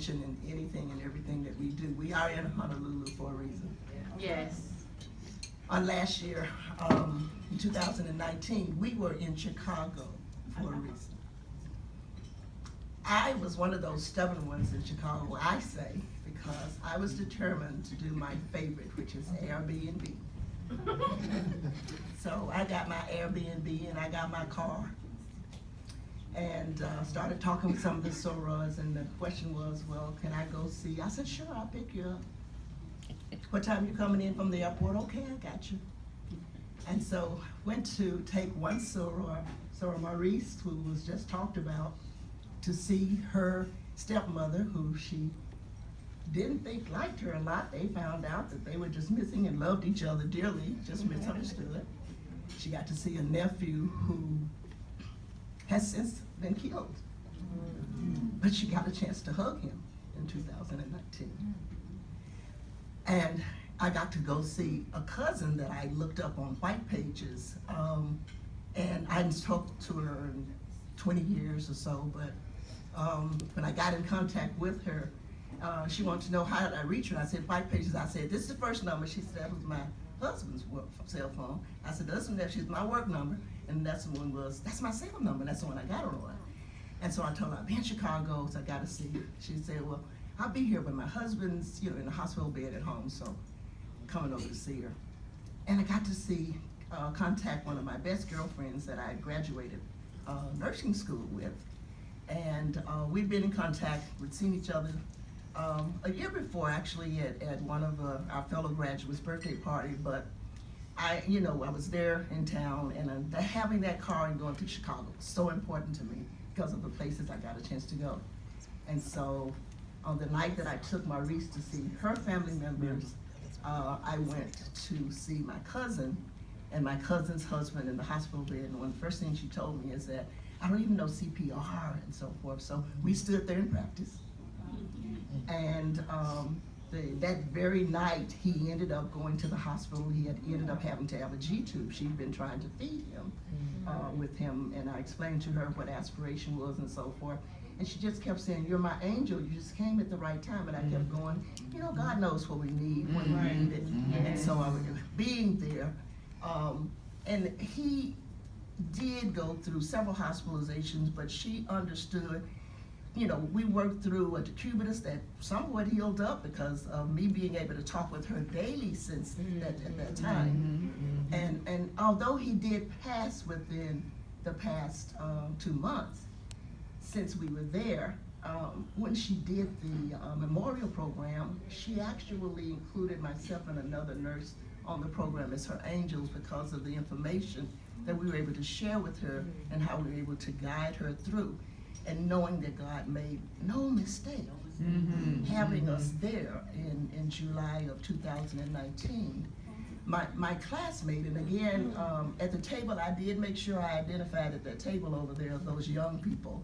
mention in anything and everything that we do. We are in Honolulu for a reason. Yes. On last year, in 2019, we were in Chicago for a reason. I was one of those stubborn ones in Chicago, I say, because I was determined to do my favorite, which is Airbnb. So I got my Airbnb and I got my car and started talking with some of the sorors, and the question was, well, can I go see? I said, sure, I'll pick you up. What time you coming in from the airport? Okay, I got you. And so went to take one soror, Soror Maurice, who was just talked about, to see her stepmother, who she didn't think liked her a lot. They found out that they were just missing and loved each other dearly, just misunderstood. She got to see a nephew who has since been killed. But she got a chance to hug him in 2019. And I got to go see a cousin that I looked up on White Pages. And I hadn't talked to her in 20 years or so, but when I got in contact with her, she wanted to know how did I reach her. I said, White Pages. I said, this is the first number. She said, that was my husband's work cell phone. I said, this one, she's my work number. And that's my cell number. That's the one I got her on. And so I told her, I'll be in Chicago, so I got to see you. She said, well, I'll be here, but my husband's, in the hospital bed at home, so I'm coming over to see her. And I got to contact one of my best girlfriends that I graduated nursing school with. And we'd been in contact, we'd seen each other a year before, actually, at one of our fellow graduates' birthday party, but I was there in town, and having that car and going to Chicago was so important to me because of the places I got a chance to go. And so on the night that I took Maurice to see her family members, I went to see my cousin and my cousin's husband in the hospital bed, and one of the first things she told me is that I don't even know CPR and so forth, so we stood there in practice. And that very night, he ended up going to the hospital. He had ended up having to have a G-tube. She'd been trying to feed him with him, and I explained to her what aspiration was and so forth. And she just kept saying, you're my angel, you just came at the right time. And I kept going, God knows what we need when we need it. And so I was being there, and he did go through several hospitalizations, but she understood. We worked through a decubitus that somewhat healed up because of me being able to talk with her daily since that time. And although he did pass within the past 2 months since we were there, when she did the memorial program, she actually included myself and another nurse on the program as her angels because of the information that we were able to share with her and how we were able to guide her through. And knowing that God made no mistake having us there in July of 2019. My classmate, and again, at the table, I did make sure I identified at that table over there those young people.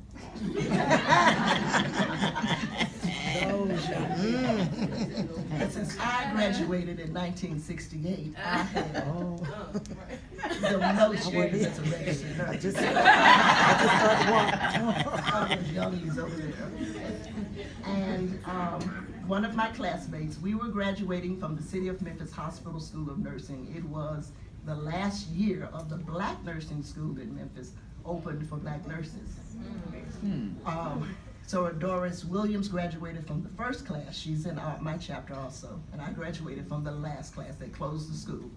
And since I graduated in 1968, I had the most years as a registered nurse. I just started walking. All those youngies over there. And one of my classmates, we were graduating from the City of Memphis Hospital School of Nursing. It was the last year of the Black nursing school in Memphis, opened for Black nurses. So Doris Williams graduated from the first class. She's in my chapter also. And I graduated from the last class. They closed the school.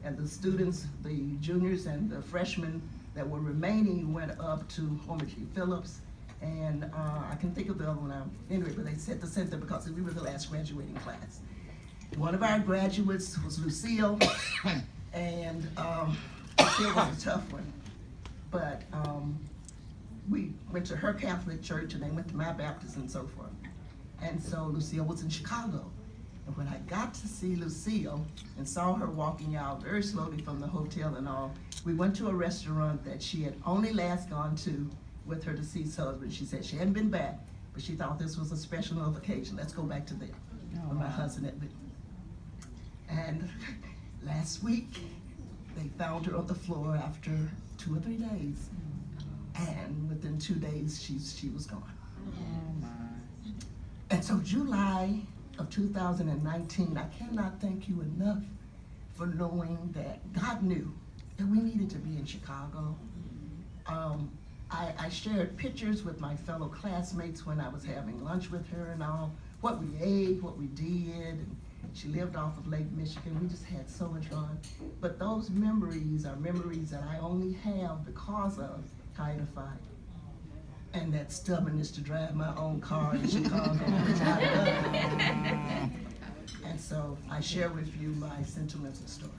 And the students, the juniors and the freshmen that were remaining went up to Homer G. Phillips. And I can think of the other one now. Anyway, but they set the center because we were the last graduating class. One of our graduates was Lucille, and Lucille was a tough one. But we went to her Catholic church and they went to my Baptist and so forth. And so Lucille was in Chicago. And when I got to see Lucille and saw her walking out very slowly from the hotel and all, we went to a restaurant that she had only last gone to with her deceased husband. She said she hadn't been back, but she thought this was a special enough occasion. Let's go back to there, where my husband had been. And last week, they found her on the floor after 2 or 3 days. And within 2 days, she was gone. And so July of 2019, I cannot thank you enough for knowing that God knew that we needed to be in Chicago. I shared pictures with my fellow classmates when I was having lunch with her and all, what we ate, what we did. And she lived off of Lake Michigan. We just had so much fun. But those memories are memories that I only have because of Kaida Phi. And that stubbornness to drive my own car in Chicago, which I love. And so I share with you my sentimental story.